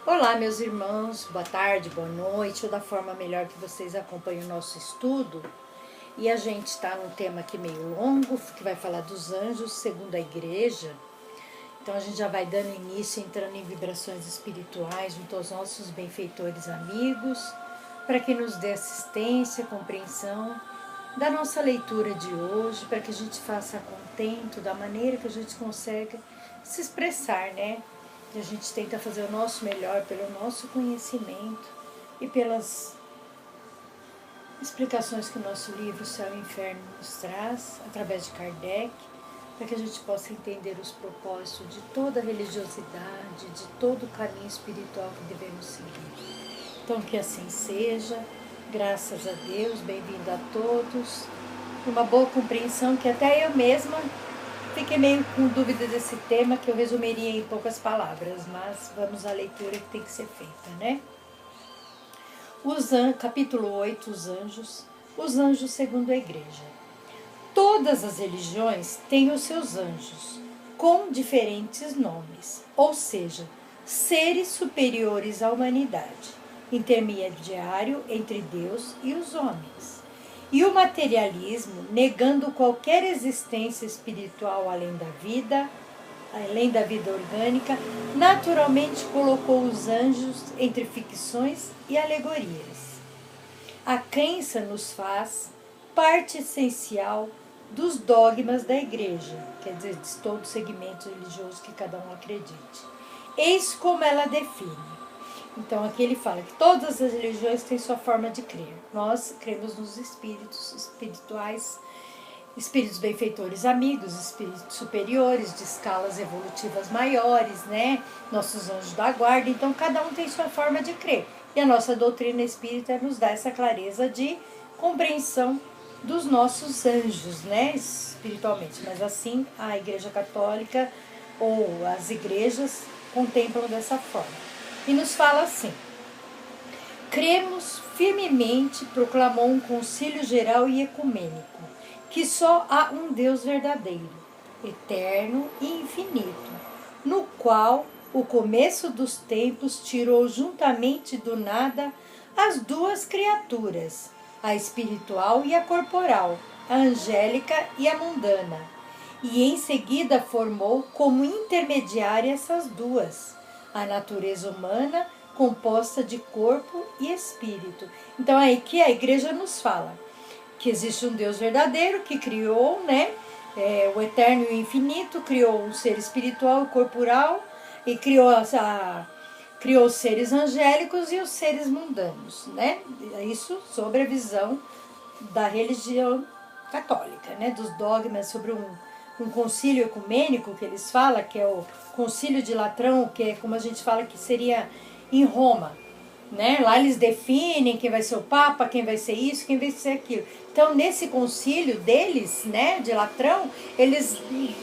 Olá, meus irmãos, boa tarde, boa noite, ou da forma melhor que vocês acompanham o nosso estudo. E a gente está num tema aqui meio longo, que vai falar dos anjos segundo a igreja. Então a gente já vai dando início, entrando em vibrações espirituais junto aos nossos benfeitores amigos, para que nos dê assistência, compreensão da nossa leitura de hoje, para que a gente faça contento da maneira que a gente consegue se expressar, né? A gente tenta fazer o nosso melhor pelo nosso conhecimento e pelas explicações que o nosso livro Céu e Inferno nos traz, através de Kardec, para que a gente possa entender os propósitos de toda a religiosidade, de todo o caminho espiritual que devemos seguir. Então que assim seja, graças a Deus, bem-vindo a todos, uma boa compreensão que até eu mesma fiquei meio com dúvida desse tema, que eu resumiria em poucas palavras, mas vamos à leitura que tem que ser feita, né? Capítulo 8, os anjos segundo a igreja. Todas as religiões têm os seus anjos, com diferentes nomes, ou seja, seres superiores à humanidade, intermediário entre Deus e os homens. E o materialismo, negando qualquer existência espiritual além da vida orgânica, naturalmente colocou os anjos entre ficções e alegorias. A crença nos faz parte essencial dos dogmas da igreja, quer dizer, de todo segmento religioso que cada um acredite. Eis como ela define. Então aqui ele fala que todas as religiões têm sua forma de crer. Nós cremos nos espíritos espirituais, espíritos benfeitores amigos, espíritos superiores, de escalas evolutivas maiores, né? Nossos anjos da guarda. Então cada um tem sua forma de crer. E a nossa doutrina espírita nos dá essa clareza de compreensão dos nossos anjos, né? Espiritualmente. Mas assim a Igreja Católica ou as igrejas contemplam dessa forma. E nos fala assim: cremos firmemente, proclamou um concílio geral e ecumênico, que só há um Deus verdadeiro, eterno e infinito, no qual o começo dos tempos tirou juntamente do nada as duas criaturas, a espiritual e a corporal, a angélica e a mundana, e em seguida formou como intermediária essas duas, a natureza humana composta de corpo e espírito. Então é aí que a igreja nos fala que existe um Deus verdadeiro que criou, né, o eterno e o infinito, criou um ser espiritual e corporal e criou os seres angélicos e os seres mundanos, né? Isso sobre a visão da religião católica, né, dos dogmas sobre um concílio ecumênico que eles falam, que é o concílio de Latrão, que é como a gente fala que seria em Roma, né? Lá eles definem quem vai ser o Papa, quem vai ser isso, quem vai ser aquilo. Então, nesse concílio deles, né, de Latrão, eles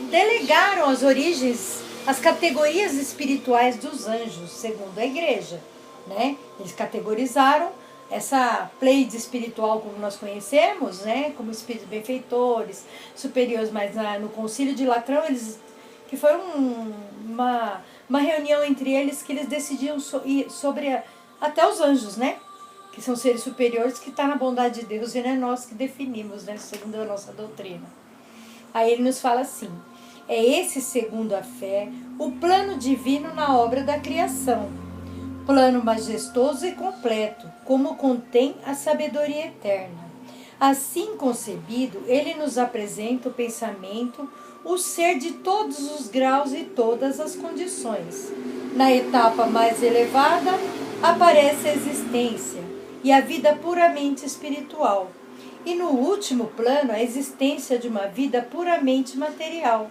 delegaram as origens, as categorias espirituais dos anjos, segundo a igreja, né? Eles categorizaram essa pleiade espiritual como nós conhecemos, né, como espíritos benfeitores, superiores, mas no concílio de Latrão, que foi uma reunião entre eles que eles decidiam sobre até os anjos, né, que são seres superiores que estão na bondade de Deus e não é nós que definimos, né, segundo a nossa doutrina. Aí ele nos fala assim: é esse, segundo a fé, o plano divino na obra da criação, plano majestoso e completo, como contém a sabedoria eterna. Assim concebido, ele nos apresenta o pensamento, o ser de todos os graus e todas as condições. Na etapa mais elevada, aparece a existência e a vida puramente espiritual. E no último plano, a existência de uma vida puramente material.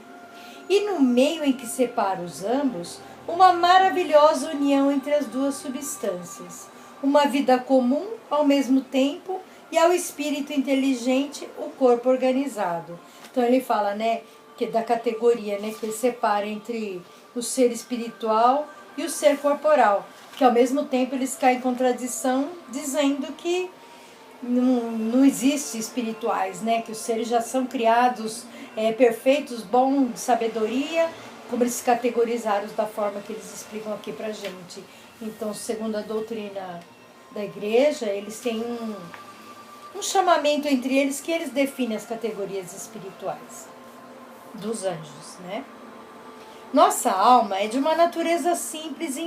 E no meio em que separa os ambos, uma maravilhosa união entre as duas substâncias, uma vida comum ao mesmo tempo e ao espírito inteligente o corpo organizado. Então ele fala, né, que da categoria, né, que ele separa entre o ser espiritual e o ser corporal, que ao mesmo tempo eles caem em contradição dizendo que não existe espirituais, né, que os seres já são criados perfeitos, bons, de sabedoria, como eles se categorizaram da forma que eles explicam aqui pra gente. Então, segundo a doutrina da igreja, eles têm um chamamento entre eles que eles definem as categorias espirituais dos anjos, né? Nossa alma é de uma natureza simples e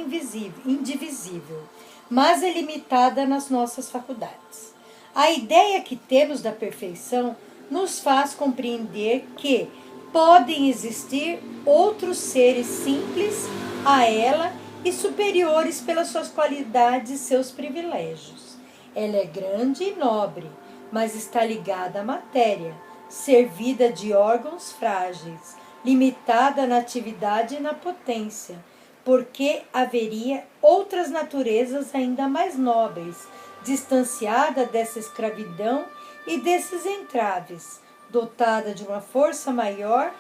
indivisível, mas é limitada nas nossas faculdades. A ideia que temos da perfeição nos faz compreender que podem existir outros seres simples a ela e superiores pelas suas qualidades e seus privilégios. Ela é grande e nobre, mas está ligada à matéria, servida de órgãos frágeis, limitada na atividade e na potência, porque haveria outras naturezas ainda mais nobres, distanciada dessa escravidão e desses entraves, dotada de uma força maior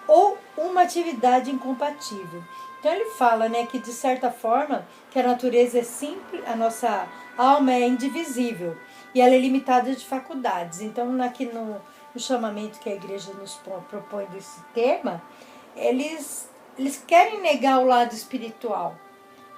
ou uma atividade incompatível. Então ele fala, né, que de certa forma que a natureza é simples, a nossa alma é indivisível e ela é limitada de faculdades. Então aqui no chamamento que a igreja nos propõe desse tema, eles querem negar o lado espiritual,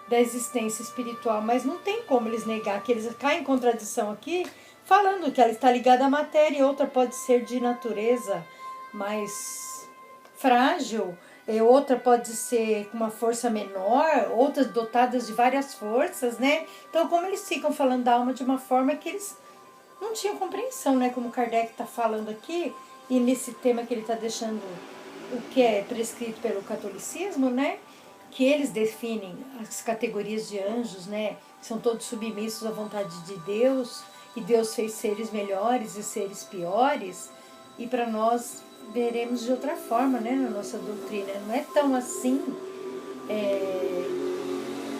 da existência espiritual, mas não tem como eles negar, que eles caem em contradição aqui, falando que ela está ligada à matéria e outra pode ser de natureza mais frágil, e outra pode ser com uma força menor, outras dotadas de várias forças, né? Então, como eles ficam falando da alma de uma forma que eles não tinham compreensão, né? Como Kardec está falando aqui, e nesse tema que ele está deixando o que é prescrito pelo catolicismo, né? Que eles definem as categorias de anjos, né? São todos submissos à vontade de Deus, e Deus fez seres melhores e seres piores, e para nós veremos de outra forma, né? Na nossa doutrina. Não é tão assim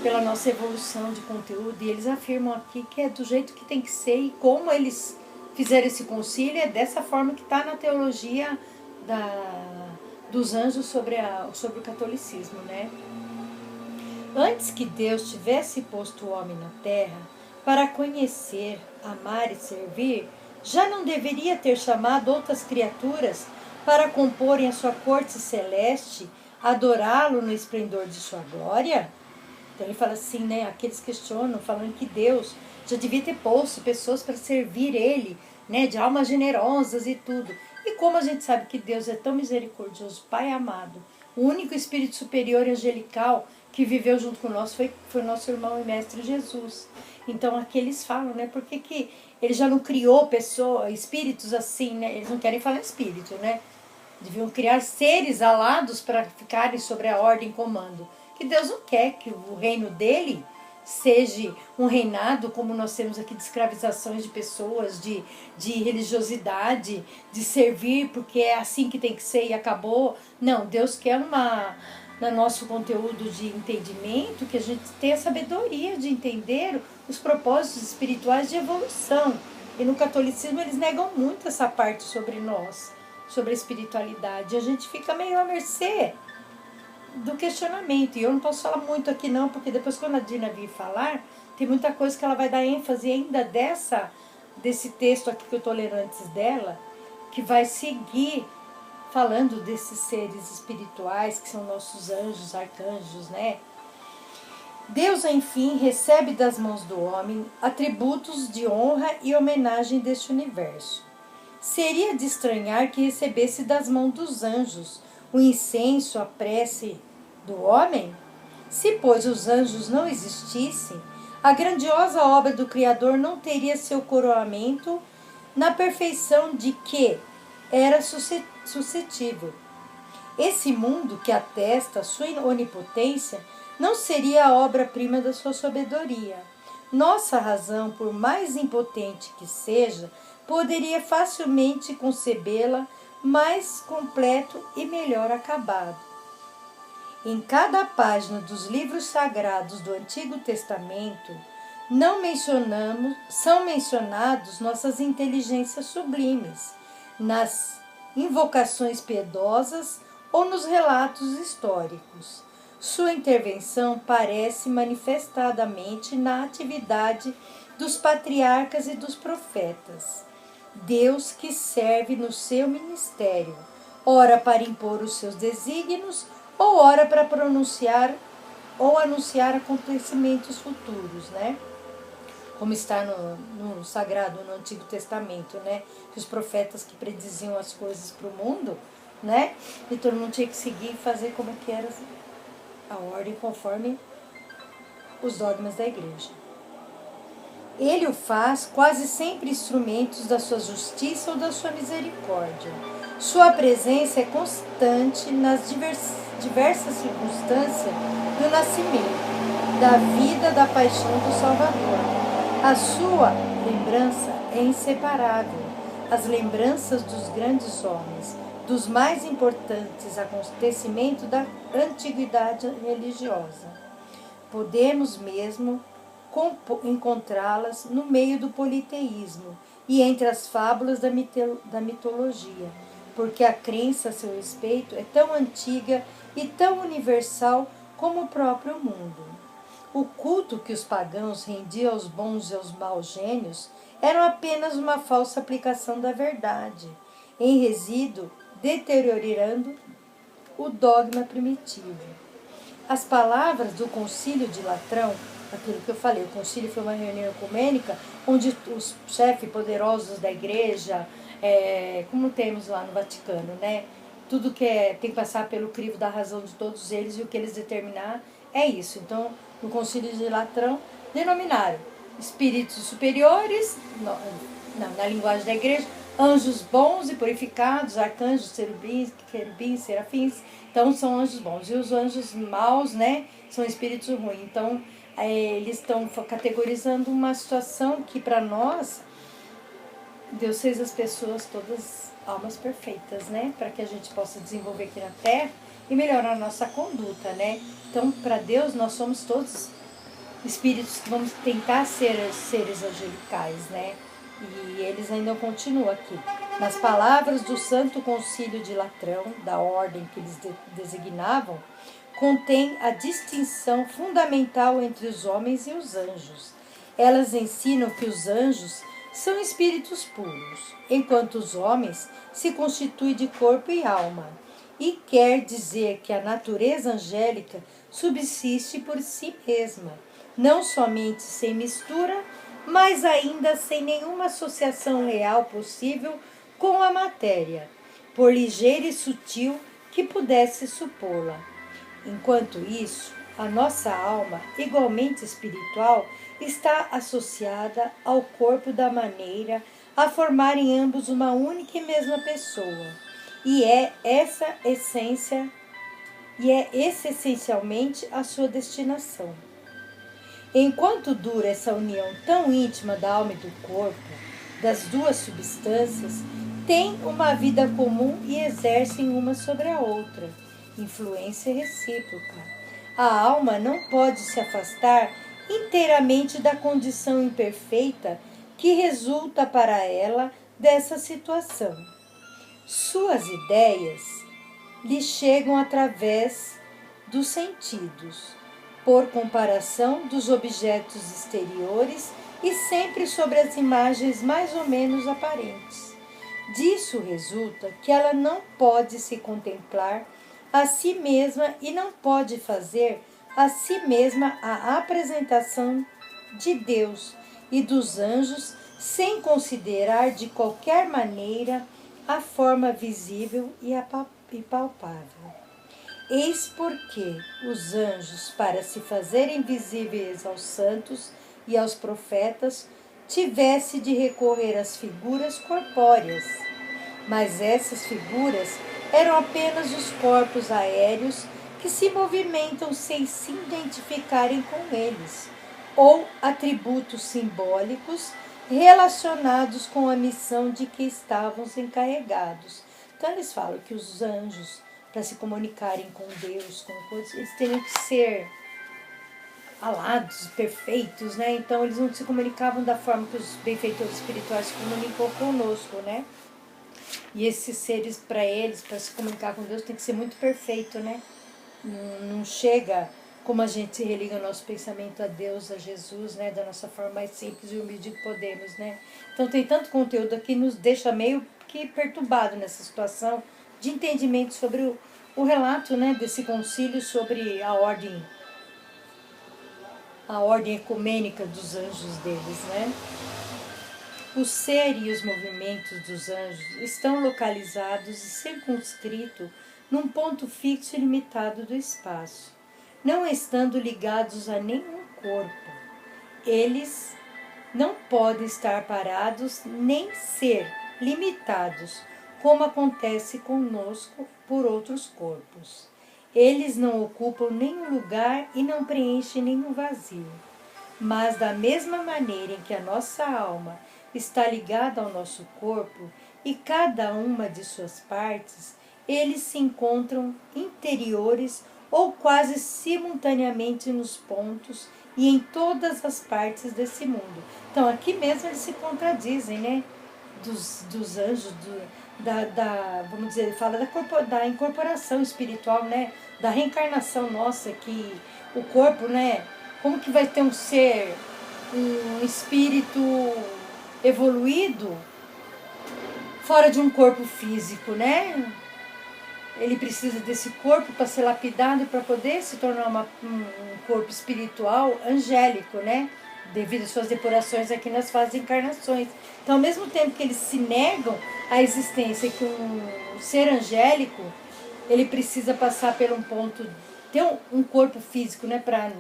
pela nossa evolução de conteúdo, e eles afirmam aqui que é do jeito que tem que ser, e como eles fizeram esse concílio é dessa forma que está na teologia dos anjos sobre o catolicismo, né? Antes que Deus tivesse posto o homem na terra para conhecer, amar e servir, já não deveria ter chamado outras criaturas para comporem a sua corte celeste, adorá-lo no esplendor de sua glória? Então ele fala assim, né? Aqueles questionam, falando que Deus já devia ter posto pessoas para servir ele, né? De almas generosas e tudo. E como a gente sabe que Deus é tão misericordioso, Pai amado, o único Espírito superior e angelical que viveu junto com nós foi nosso irmão e mestre Jesus. Então aqui eles falam, né? Por que ele já não criou pessoas, espíritos assim, né? Eles não querem falar espírito, né? Deviam criar seres alados para ficarem sobre a ordem e comando. Que Deus não quer que o reino dele seja um reinado como nós temos aqui de escravizações de pessoas, de religiosidade, de servir porque é assim que tem que ser e acabou. Não, Deus quer no nosso conteúdo de entendimento, que a gente tenha sabedoria de entender os propósitos espirituais de evolução. E no catolicismo eles negam muito essa parte sobre nós, sobre a espiritualidade. A gente fica meio à mercê do questionamento. E eu não posso falar muito aqui não, porque depois quando a Dina vir falar, tem muita coisa que ela vai dar ênfase ainda desse texto aqui que eu estou lendo antes dela, que vai seguir falando desses seres espirituais, que são nossos anjos, arcanjos, né? Deus, enfim, recebe das mãos do homem atributos de honra e homenagem deste universo. Seria de estranhar que recebesse das mãos dos anjos o incenso, a prece do homem? Se, pois, os anjos não existissem, a grandiosa obra do Criador não teria seu coroamento na perfeição de que era suscetível. Esse mundo que atesta sua onipotência não seria a obra-prima da sua sabedoria. Nossa razão, por mais impotente que seja, poderia facilmente concebê-la mais completo e melhor acabado. Em cada página dos livros sagrados do Antigo Testamento, são mencionados nossas inteligências sublimes, nas invocações piedosas ou nos relatos históricos. Sua intervenção parece manifestadamente na atividade dos patriarcas e dos profetas. Deus que serve no seu ministério, ora para impor os seus desígnios, ou ora para pronunciar ou anunciar acontecimentos futuros, né? Como está no Sagrado, no Antigo Testamento, né? Que os profetas que prediziam as coisas para o mundo, né? E todo mundo tinha que seguir e fazer como que era a ordem conforme os dogmas da igreja. Ele o faz quase sempre instrumentos da sua justiça ou da sua misericórdia. Sua presença é constante nas diversas circunstâncias do nascimento, da vida, da paixão do Salvador. A sua lembrança é inseparável. As lembranças dos grandes homens, dos mais importantes acontecimentos da antiguidade religiosa. Podemos mesmo encontrá-las no meio do politeísmo e entre as fábulas da mitologia, porque a crença a seu respeito é tão antiga e tão universal como o próprio mundo. O culto que os pagãos rendiam aos bons e aos maus gênios era apenas uma falsa aplicação da verdade, em resíduo deteriorando o dogma primitivo. As palavras do Concílio de Latrão, aquilo que eu falei, o concílio foi uma reunião ecumênica onde os chefes poderosos da igreja, como temos lá no Vaticano, né? Tudo que tem que passar pelo crivo da razão de todos eles e o que eles determinar é isso. Então, no Concílio de Latrão, denominaram espíritos superiores, na linguagem da igreja, anjos bons e purificados, arcanjos, querubins, serafins. Então, são anjos bons. E os anjos maus, né, são espíritos ruins. Então, eles estão categorizando uma situação que, para nós, Deus fez as pessoas todas almas perfeitas, né? Para que a gente possa desenvolver aqui na Terra e melhorar a nossa conduta, né? Então, para Deus, nós somos todos espíritos que vamos tentar ser seres angelicais, né? E eles ainda continuam aqui. Nas palavras do Santo Concílio de Latrão, da ordem que eles designavam, contém a distinção fundamental entre os homens e os anjos. Elas ensinam que os anjos são espíritos puros, enquanto os homens se constituem de corpo e alma. E quer dizer que a natureza angélica subsiste por si mesma, não somente sem mistura, mas ainda sem nenhuma associação real possível com a matéria, por ligeira e sutil que pudesse supô-la. Enquanto isso, a nossa alma, igualmente espiritual, está associada ao corpo da maneira a formar em ambos uma única e mesma pessoa. E é essa essencialmente a sua destinação. Enquanto dura essa união tão íntima da alma e do corpo, das duas substâncias, têm uma vida comum e exercem uma sobre a outra, influência recíproca. A alma não pode se afastar inteiramente da condição imperfeita que resulta para ela dessa situação. Suas ideias lhe chegam através dos sentidos, por comparação dos objetos exteriores e sempre sobre as imagens mais ou menos aparentes. Disso resulta que ela não pode se contemplar a si mesma e não pode fazer a si mesma a apresentação de Deus e dos anjos sem considerar de qualquer maneira a forma visível e palpável. Eis porque os anjos, para se fazerem visíveis aos santos e aos profetas, tivesse de recorrer às figuras corpóreas. Mas essas figuras eram apenas os corpos aéreos que se movimentam sem se identificarem com eles, ou atributos simbólicos relacionados com a missão de que estavam encarregados. Então eles falam que os anjos, para se comunicarem com Deus, com coisas, eles teriam que ser alados, perfeitos, né? Então eles não se comunicavam da forma que os benfeitores espirituais se comunicam conosco, né? E esses seres, para eles, para se comunicar com Deus, tem que ser muito perfeito, né? Não chega como a gente religa o nosso pensamento a Deus, a Jesus, né? Da nossa forma mais simples e humilde que podemos, né? Então tem tanto conteúdo aqui que nos deixa meio que perturbado nessa situação de entendimento sobre o relato, né, desse concílio sobre a ordem a ordem ecumênica dos anjos deles, né? O ser e os movimentos dos anjos estão localizados e circunscritos num ponto fixo e limitado do espaço, não estando ligados a nenhum corpo. Eles não podem estar parados nem ser limitados, como acontece conosco por outros corpos. Eles não ocupam nenhum lugar e não preenchem nenhum vazio. Mas da mesma maneira em que a nossa alma está ligada ao nosso corpo e cada uma de suas partes, eles se encontram interiores ou quase simultaneamente nos pontos e em todas as partes desse mundo. Então aqui mesmo eles se contradizem, né? Dos anjos, vamos dizer, ele fala da incorporação espiritual, né? Da reencarnação nossa, que o corpo, né? Como que vai ter um ser, um espírito evoluído fora de um corpo físico, né? Ele precisa desse corpo para ser lapidado e para poder se tornar um corpo espiritual angélico, né? Devido às suas depurações aqui nas fases de encarnações. Então, ao mesmo tempo que eles se negam à existência que um ser angélico, ele precisa passar por um ponto, ter um corpo físico, né? Para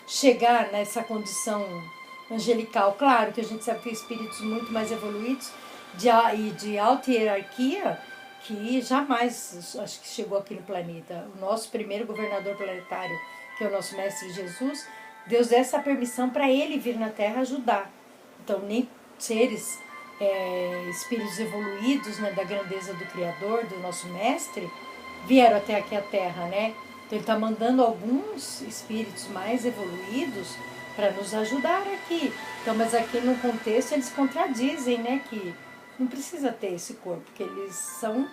chegar nessa condição angelical. Claro que a gente sabe que espíritos muito mais evoluídos e de alta hierarquia que jamais acho que chegou aqui no planeta. O nosso primeiro governador planetário, que é o nosso Mestre Jesus, Deus dá essa permissão para ele vir na Terra ajudar. Então, nem seres, espíritos evoluídos, né, da grandeza do Criador, do nosso Mestre, vieram até aqui a Terra, né? Então, ele está mandando alguns espíritos mais evoluídos para nos ajudar aqui. Então, mas aqui no contexto eles contradizem, né, que não precisa ter esse corpo, porque eles são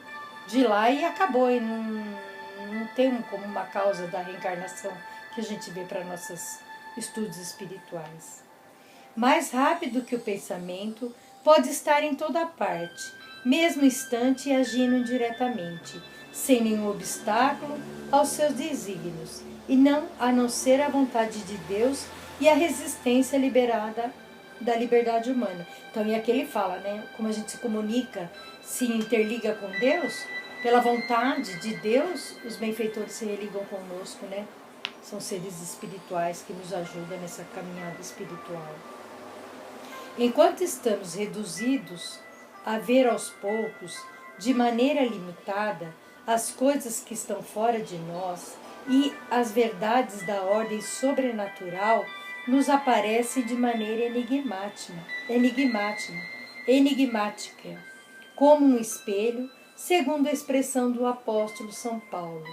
de lá e acabou, e não tem como uma causa da reencarnação que a gente vê para nossos estudos espirituais. Mais rápido que o pensamento, pode estar em toda parte, mesmo instante e agindo indiretamente, sem nenhum obstáculo aos seus desígnios, e não a não ser a vontade de Deus e a resistência liberada da liberdade humana. Então, e aqui ele fala, né, como a gente se comunica, se interliga com Deus, pela vontade de Deus, os benfeitores se religam conosco, né? São seres espirituais que nos ajudam nessa caminhada espiritual. Enquanto estamos reduzidos a ver aos poucos, de maneira limitada, as coisas que estão fora de nós e as verdades da ordem sobrenatural nos aparecem de maneira enigmática, como um espelho, segundo a expressão do apóstolo São Paulo.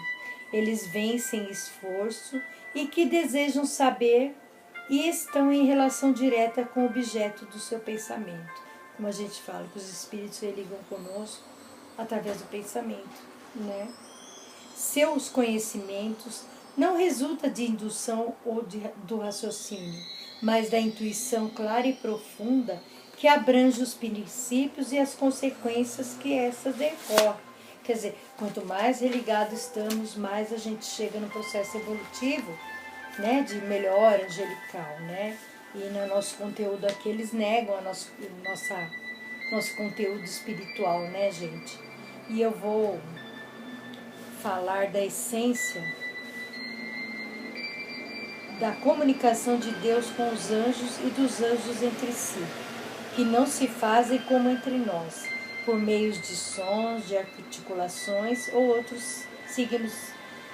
Eles vêm sem esforço e que desejam saber e estão em relação direta com o objeto do seu pensamento. Como a gente fala, que os espíritos se ligam conosco através do pensamento, né? Seus conhecimentos não resultam de indução ou do raciocínio, mas da intuição clara e profunda que abrange os princípios e as consequências que essas decorrem. Quer dizer, quanto mais religados estamos, mais a gente chega no processo evolutivo, né, de melhora angelical, né? E no nosso conteúdo aqui eles negam nosso conteúdo espiritual, né, gente? E eu vou falar da essência da comunicação de Deus com os anjos e dos anjos entre si, que não se fazem como entre nós, por meios de sons, de articulações ou outros signos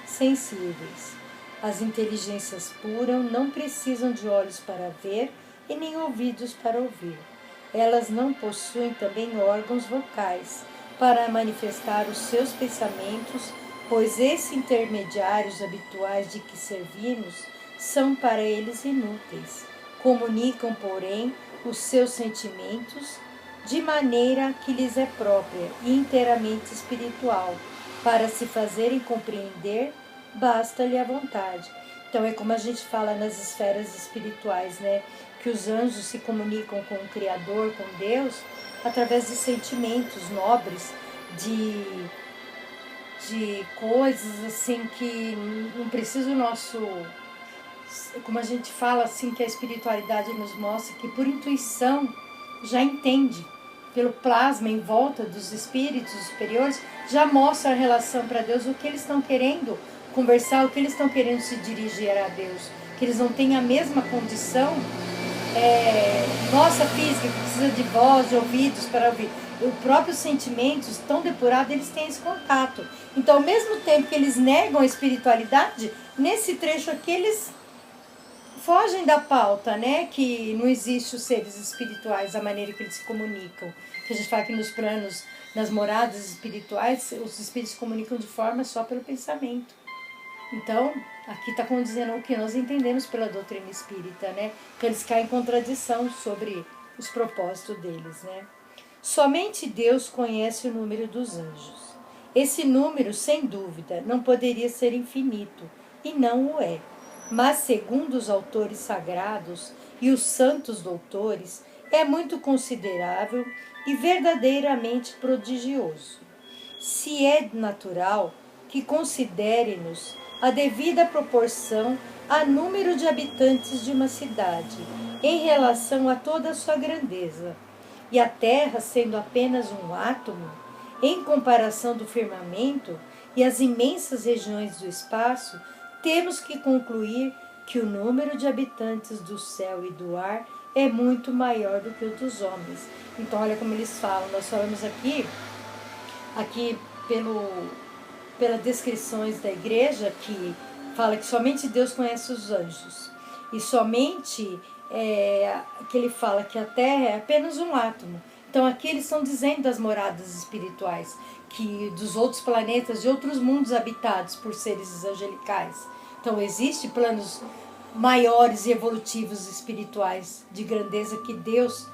sensíveis. As inteligências puras não precisam de olhos para ver e nem ouvidos para ouvir. Elas não possuem também órgãos vocais para manifestar os seus pensamentos, pois esses intermediários habituais de que servimos são para eles inúteis. Comunicam, porém, os seus sentimentos de maneira que lhes é própria e inteiramente espiritual. Para se fazerem compreender, basta-lhe a vontade. Então é como a gente fala nas esferas espirituais, né? Que os anjos se comunicam com o Criador, com Deus, através de sentimentos nobres, de coisas assim que não precisa o nosso como a gente fala assim, que a espiritualidade nos mostra que por intuição já entende, pelo plasma em volta dos espíritos superiores, já mostra a relação para Deus, o que eles estão querendo conversar, o que eles estão querendo se dirigir a Deus, que eles não têm a mesma condição nossa física, que precisa de voz, de ouvidos para ouvir. Os próprios sentimentos tão depurados, eles têm esse contato. Então, ao mesmo tempo que eles negam a espiritualidade, nesse trecho aqui eles fogem da pauta, né? Que não existe os seres espirituais, da maneira que eles se comunicam. Que a gente fala que nos planos, nas moradas espirituais, os espíritos se comunicam de forma só pelo pensamento. Então, aqui está condizendo o que nós entendemos pela doutrina espírita, né? Que eles caem em contradição sobre os propósitos deles, né? Somente Deus conhece o número dos anjos. Esse número, sem dúvida, não poderia ser infinito, e não o é. Mas, segundo os autores sagrados e os santos doutores, é muito considerável e verdadeiramente prodigioso. Se é natural que considere-nos a devida proporção a número de habitantes de uma cidade, em relação a toda a sua grandeza, e a Terra sendo apenas um átomo, em comparação do firmamento e as imensas regiões do espaço, temos que concluir que o número de habitantes do céu e do ar é muito maior do que o dos homens. Então, olha como eles falam. Nós falamos aqui pelas descrições da igreja, que fala que somente Deus conhece os anjos. E somente que ele fala que a Terra é apenas um átomo. Então aqui eles estão dizendo das moradas espirituais, que dos outros planetas, de outros mundos habitados por seres angelicais. Então existem planos maiores e evolutivos espirituais de grandeza que Deus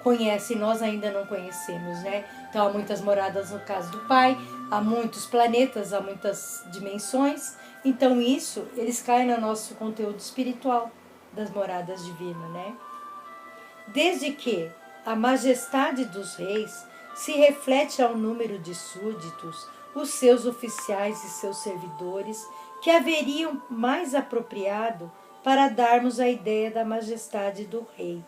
conhece e nós ainda não conhecemos, né? Então há muitas moradas no caso do Pai, há muitos planetas, há muitas dimensões. Então isso, eles caem no nosso conteúdo espiritual das moradas divinas, né? Desde que a majestade dos reis se reflete ao número de súditos, os seus oficiais e seus servidores, que haveriam mais apropriado para darmos a ideia da majestade do rei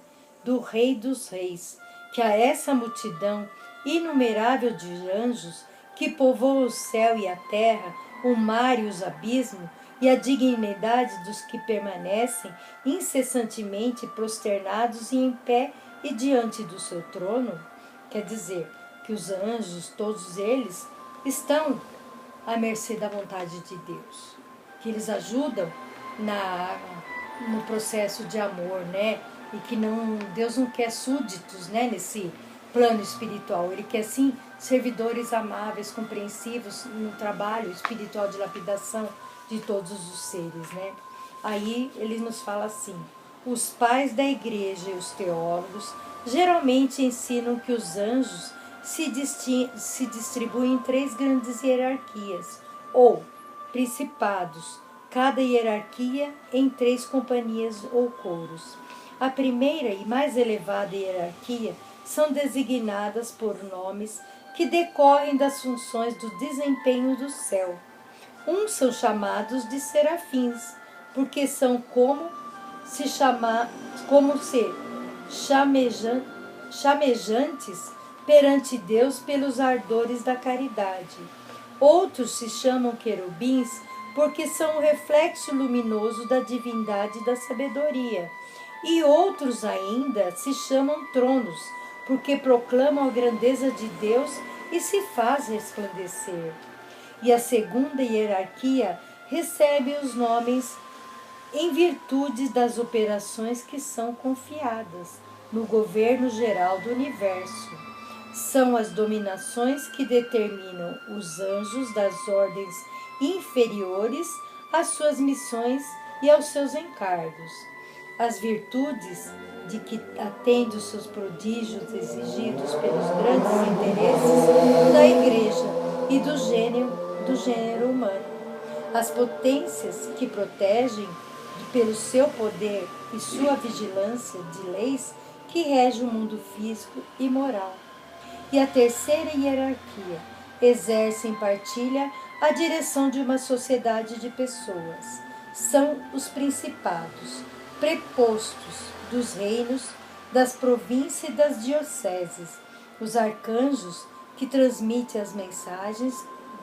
dos reis, que a essa multidão inumerável de anjos que povoam o céu e a terra, o mar e os abismos, e a dignidade dos que permanecem incessantemente prosternados e em pé e diante do seu trono, quer dizer que os anjos, todos eles, estão à mercê da vontade de Deus, que eles ajudam no processo de amor, né? E que Deus não quer súditos, né, nesse plano espiritual. Ele quer, sim, servidores amáveis, compreensivos no trabalho espiritual de lapidação de todos os seres, né? Aí ele nos fala assim: os pais da igreja e os teólogos geralmente ensinam que os anjos se distribuem em 3 grandes hierarquias, ou principados, cada hierarquia em 3 companhias ou coros. A primeira e mais elevada hierarquia são designadas por nomes que decorrem das funções do desempenho do céu. Uns são chamados de serafins, porque são como se chamejantes perante Deus pelos ardores da caridade. Outros se chamam querubins, porque são o reflexo luminoso da divindade e da sabedoria. E outros ainda se chamam tronos, porque proclamam a grandeza de Deus e se faz resplandecer. E a segunda hierarquia recebe os nomes em virtude das operações que são confiadas no governo geral do universo. São as dominações que determinam os anjos das ordens inferiores às suas missões e aos seus encargos. As virtudes de que atende os seus prodígios exigidos pelos grandes interesses da igreja e do gênero humano. As potências que protegem pelo seu poder e sua vigilância de leis que regem o mundo físico e moral. E a terceira hierarquia exerce em partilha a direção de uma sociedade de pessoas, são os principados, prepostos dos reinos, das províncias e das dioceses, os arcanjos que transmitem as mensagens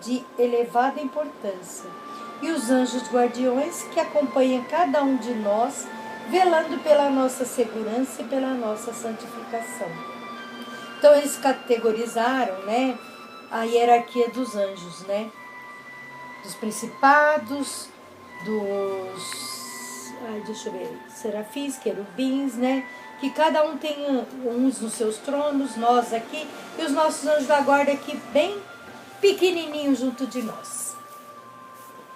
de elevada importância, e os anjos guardiões que acompanham cada um de nós, velando pela nossa segurança e pela nossa santificação. Então eles categorizaram, né, a hierarquia dos anjos, né, dos principados, serafins, querubins, né, que cada um tem uns nos seus tronos, nós aqui, e os nossos anjos da guarda aqui bem pequenininhos junto de nós,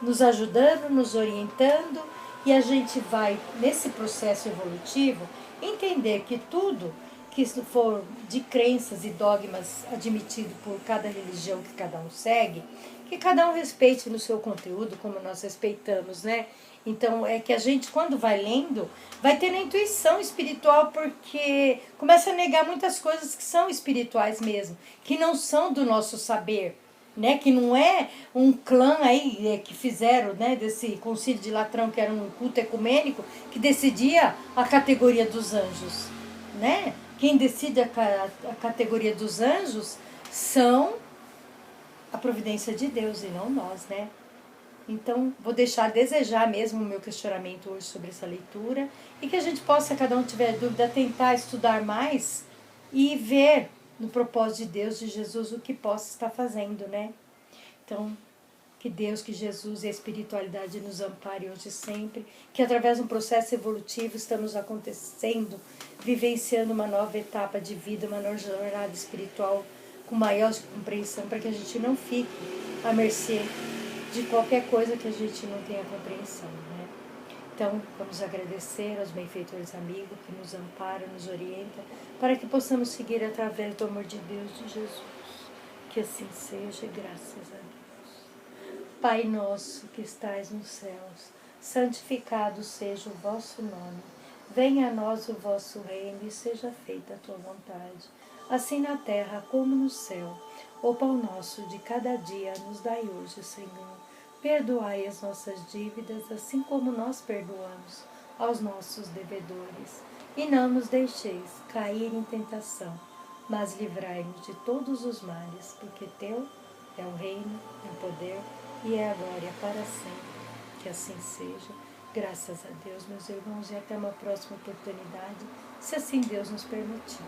nos ajudando, nos orientando, e a gente vai, nesse processo evolutivo, entender que tudo que for de crenças e dogmas admitido por cada religião que cada um segue, que cada um respeite no seu conteúdo, como nós respeitamos, né? Então, é que a gente, quando vai lendo, vai tendo a intuição espiritual, porque começa a negar muitas coisas que são espirituais mesmo, que não são do nosso saber, né? Que não é um clã aí que fizeram, né, desse concílio de Latrão, que era um culto ecumênico, que decidia a categoria dos anjos, né? Quem decide a categoria dos anjos são a providência de Deus e não nós, né? Então, vou deixar a desejar mesmo o meu questionamento hoje sobre essa leitura, e que a gente possa, cada um tiver dúvida, tentar estudar mais e ver no propósito de Deus, de Jesus, o que possa estar fazendo, né? Então, que Deus, que Jesus e a espiritualidade nos ampare hoje e sempre, que através de um processo evolutivo estamos acontecendo, vivenciando uma nova etapa de vida, uma nova jornada espiritual com maior compreensão, para que a gente não fique à mercê de qualquer coisa que a gente não tenha compreensão, né? Então, vamos agradecer aos benfeitores amigos que nos amparam, nos orientam, para que possamos seguir através do amor de Deus, de Jesus. Que assim seja, graças a Deus. Pai nosso que estais nos céus, santificado seja o vosso nome. Venha a nós o vosso reino e seja feita a tua vontade, assim na terra como no céu. O pão nosso de cada dia nos dai hoje, Senhor. Perdoai as nossas dívidas, assim como nós perdoamos aos nossos devedores. E não nos deixeis cair em tentação, mas livrai-nos de todos os males, porque teu é o reino, é o poder e é a glória para sempre. Que assim seja. Graças a Deus, meus irmãos, e até uma próxima oportunidade, se assim Deus nos permitir.